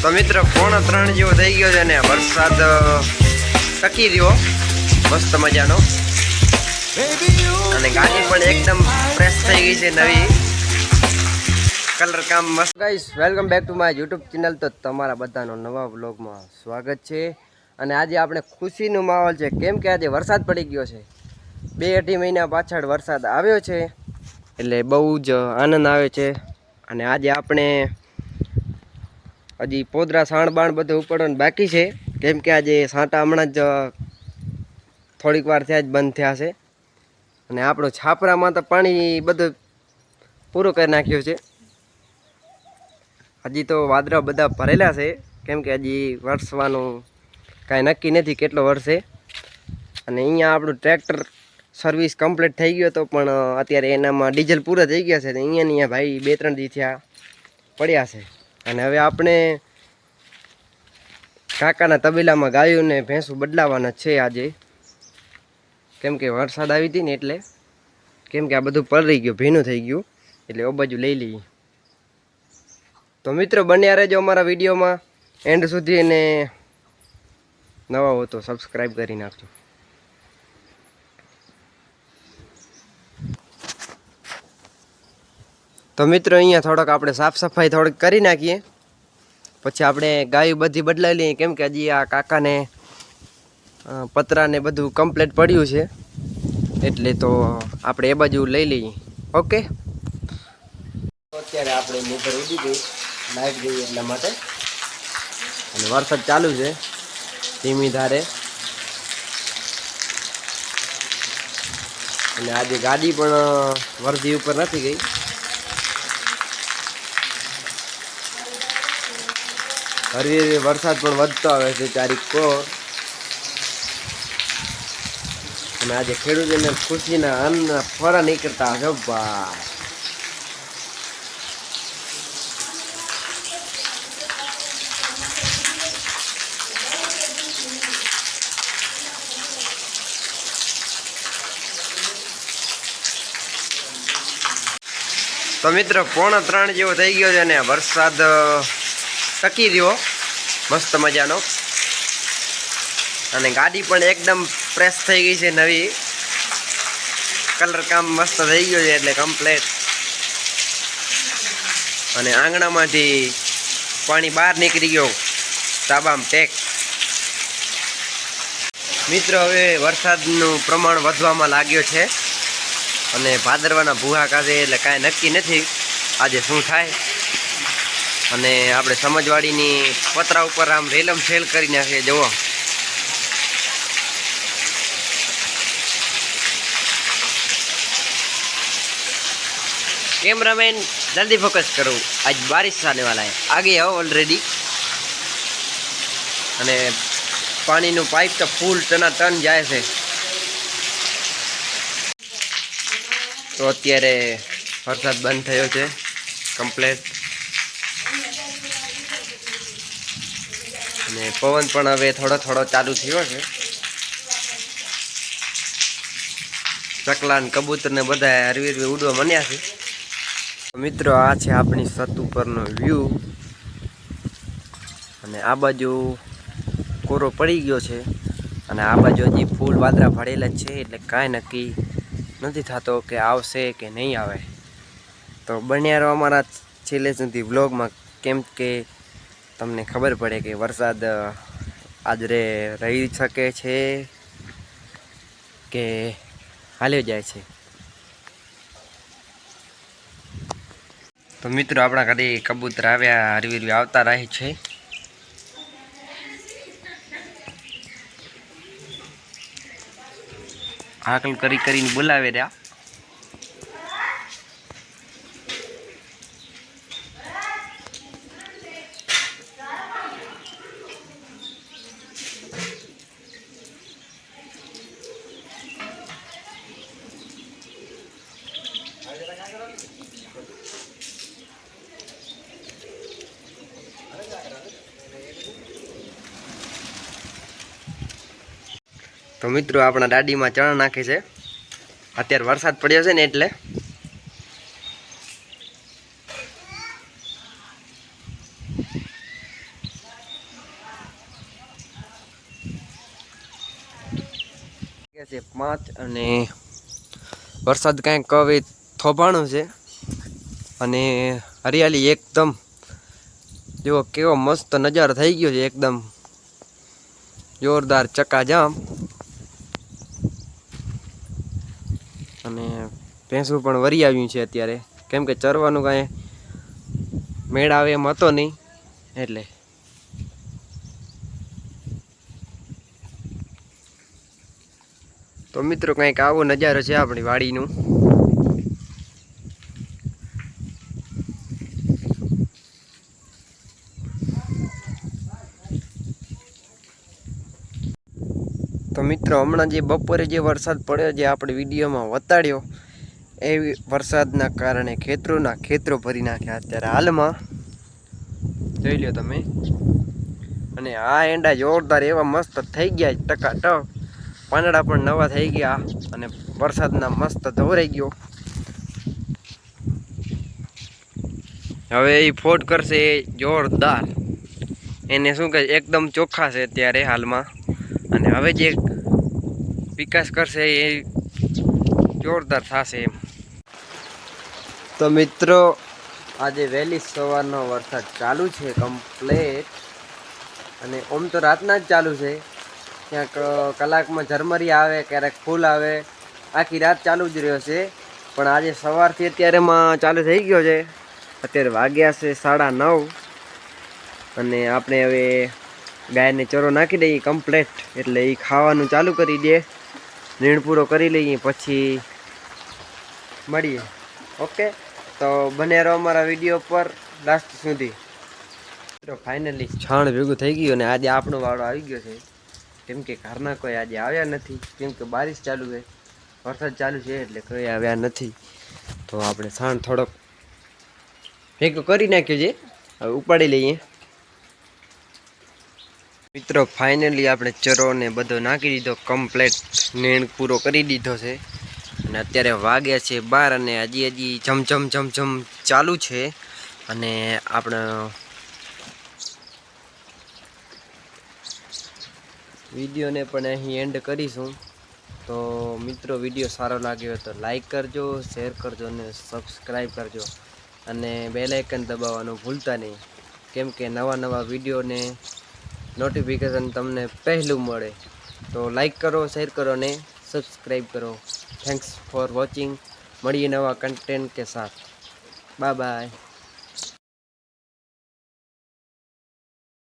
તો મિત્ર 2:30 જેવો થઈ ગયો છે ને વરસાદ ટકી રહ્યો મસ્ત મજાનો અને ગાડી પણ એકદમ ફ્રેશ થઈ ગઈ છે નવી કલર કામ મસ્ત. Guys welcome back to my YouTube channel. તો તમારા બધાનો નવા વ્લોગમાં સ્વાગત છે અને આજે આપણે ખુશીનો માહોલ છે કેમ કે આજે વરસાદ પડી ગયો છે. 2-2.5 મહિના પાછળ વરસાદ આવ્યો છે એટલે બહુ જ આનંદ આવે છે. અને આજે આપણે હજી પોદરા સાણ બાણ બધું ઉપડવાનું બાકી છે કેમ કે આજે સાંટા હમણાં જ થોડીક વાર થયા જ બંધ થયા છે અને આપણો છાપરામાં તો પાણી બધું પૂરું કરી નાખ્યું છે. હજી તો વાદળા બધા ભરેલા છે કેમ કે હજી વરસવાનું કાંઈ નક્કી નથી કેટલો વરસે. અને અહીંયા આપણું ટ્રેક્ટર સર્વિસ કમ્પ્લીટ થઈ ગયો હતો પણ અત્યારે એનામાં ડીઝલ પૂરા થઈ ગયા છે. અહીંયા ભાઈ 2-3 દી થયા પડ્યા છે. અને હવે આપણે કાકાના તબેલામાં ગાયું ને ભેંસું બદલાવાના છે આજે કેમ કે વરસાદ આવી હતી ને એટલે કેમ કે આ બધું પલળી ગયું ભીનું થઈ ગયું એટલે ઓ બાજુ લઈ લઈએ. તો મિત્રો બન્યા રહેજો અમારા વિડીયોમાં એન્ડ સુધી અને નવા હો તો સબસ્ક્રાઈબ કરી નાખજો. તો મિત્રો અહીંયા થોડોક આપણે સાફ સફાઈ થોડીક કરી નાખીએ પછી આપણે ગાયું બધી બદલાવી લઈએ કેમ કે હજી આ કાકાને પતરાને બધું કમ્પ્લીટ પડ્યું છે એટલે તો આપણે એ બાજુ લઈ લઈએ. ઓકે અત્યારે આપણે નીકળ ઉડી ગઈ લાઈટ ગઈ એટલા માટે અને વરસાદ ચાલુ છે ધીમી ધારે. અને આજે ગાડી પણ વરદી ઉપર નથી ગઈ. હરવી વરસાદ પણ વધતો આવે છે ચારીક કોર. અને આજે ખેડૂતોને ખુશીના અન્ન ફરા નીકળતા હશે ભાઈ. તો મિત્રો 2:30 જેવો થઈ ગયો છે ને વરસાદ ટકી રહ્યો મસ્ત મજાનો અને ગાડી પણ એકદમ ફ્રેશ થઈ ગઈ છે નવી કલર કામ મસ્ત થઈ ગયો છે એટલે કમ્પ્લેટ. અને આંગણામાંથી પાણી બહાર નીકળી ગયો તાબામ ટેક. મિત્રો હવે વરસાદનું પ્રમાણ વધવામાં લાગ્યો છે અને ભાદરવાના ભૂહા કાઢે એટલે કાંઈ નક્કી નથી આજે શું થાય. અને આપણે સમજવાડીની પતરા ઉપર આમ રેલમ છેલ કરી નાખીએ જુઓ. कैमरामैन जल्दी फोकस करो आज बारिश आने वाला है आगे आओ ऑलरेडी. અને પાણીનું પાઇપ તો ફૂલ ટન જાય છે. તો અત્યારે વરસાદ બંધ થયો છે કમ્પ્લેટ અને પવન પણ હવે થોડો થોડો ચાલુ થયો છે. ચકલા ને કબૂતર ને બધા હરવી ઉડવા માંડ્યા છે. મિત્રો આ છે આપણી છત ઉપરનો વ્યૂ અને આ બાજુ કોરો પડી ગયો છે અને આ બાજુ હજી ફૂલ વાદળા ભરેલા છે એટલે કાંઈ નક્કી નથી થતો કે આવશે કે નહીં આવે. તો બન્યા રહો અમારા છેલ્લે સુધી વ્લોગમાં કેમ કે તમને ખબર પડે કે વરસાદ આજે રહી શકે છે કે હાલ્યો જાય છે. તો મિત્રો આપણા ઘરે કબૂતર આવ્યા હરવી આવતા રહે છે. હાકલ કરીને બોલાવે રહ્યા. તો મિત્રો આપણા દાડીમાં ચણા નાખે છે અત્યારે વરસાદ પડ્યો છે ને એટલે. છે 5 અને વરસાદ કાંઈક હવે થોભાણું છે અને હરિયાળી એકદમ જો કેવો મસ્ત નજારો થઈ ગયો છે, એકદમ જોરદાર ચકાજામ. અને ભેંસું પણ વરી આવ્યું છે અત્યારે, કેમ કે ચરવાનું કાંઈ મેળ આવે એમ હતો નહીં એટલે. તો મિત્રો કંઈક આવો નજારો છે આપણી વાડીનું. તો મિત્રો હમણાં જે બપોરે જે વરસાદ પડ્યો, જે આપણે વિડીયોમાં વતાડ્યો, એ વરસાદના કારણે ખેતરો ભરી નાખ્યા અત્યારે હાલમાં જોઈ લ્યો તમે. અને આ એંડા જોરદાર એવા મસ્ત થઈ ગયા ટકાટક, પાંદડા પણ નવા થઈ ગયા અને વરસાદના મસ્ત ધોરાઈ ગયો. હવે એ ફોટ કરશે જોરદાર, એને શું કહે એકદમ ચોખ્ખા છે અત્યારે હાલમાં. અને હવે જે વિકાસ કરશે એ જોરદાર થશે એમ. તો મિત્રો આજે વહેલી સવારનો વરસાદ ચાલુ છે કમ્પ્લેટ, અને ઓમ તો રાતના જ ચાલુ છે. ક્યાંક કલાકમાં ઝરમરી આવે, ક્યારેક ફૂલ આવે, આખી રાત ચાલુ જ રહ્યો છે. પણ આજે સવારથી અત્યારેમાં ચાલુ થઈ ગયો છે. અત્યારે વાગ્યા છે 9:30 અને આપણે હવે ગાયને ચરો નાખી દઈએ કમ્પ્લેટ, એટલે એ ખાવાનું ચાલુ કરી દે. નીણ પૂરો કરી લઈએ પછી મળીએ. ઓકે, તો બને રહો અમારા વિડીયો પર લાસ્ટ સુધી. તો ફાઇનલી છાણ ભેગું થઈ ગયું અને આજે આપણો વાળો આવી ગયો છે, કેમ કે ઘરના કોઈ આજે આવ્યા નથી, કેમ કે બારિશ ચાલુ છે, વરસાદ ચાલુ છે એટલે કોઈ આવ્યા નથી. તો આપણે છાણ થોડોક ભેગું કરી નાખ્યું છે, હવે ઉપાડી લઈએ. મિત્રો ફાઇનલી આપણે ચરો ને બધો નાખી દીધો કમ્પ્લેટ, નીણ પૂરો કરી દીધો છે. અને અત્યારે વાગ્યા છે 12 અને હજી જમ ચાલુ છે. અને આપણે વિડીયોને પણ અહીં એન્ડ કરીશું. તો મિત્રો વિડીયો સારો લાગ્યો તો લાઈક કરજો, શેર કરજો અને સબસ્ક્રાઈબ કરજો. અને બેલ આઇકન દબાવવાનું ભૂલતા નહીં, કેમ કે નવા વિડીયોને નોટિફિકેશન તમને પહેલું મળે. તો લાઈક કરો, શેર કરો અને સબસ્ક્રાઈબ કરો. Thanks for watching. મળીએ નવા કન્ટેન્ટ કે સાથ. Bye bye.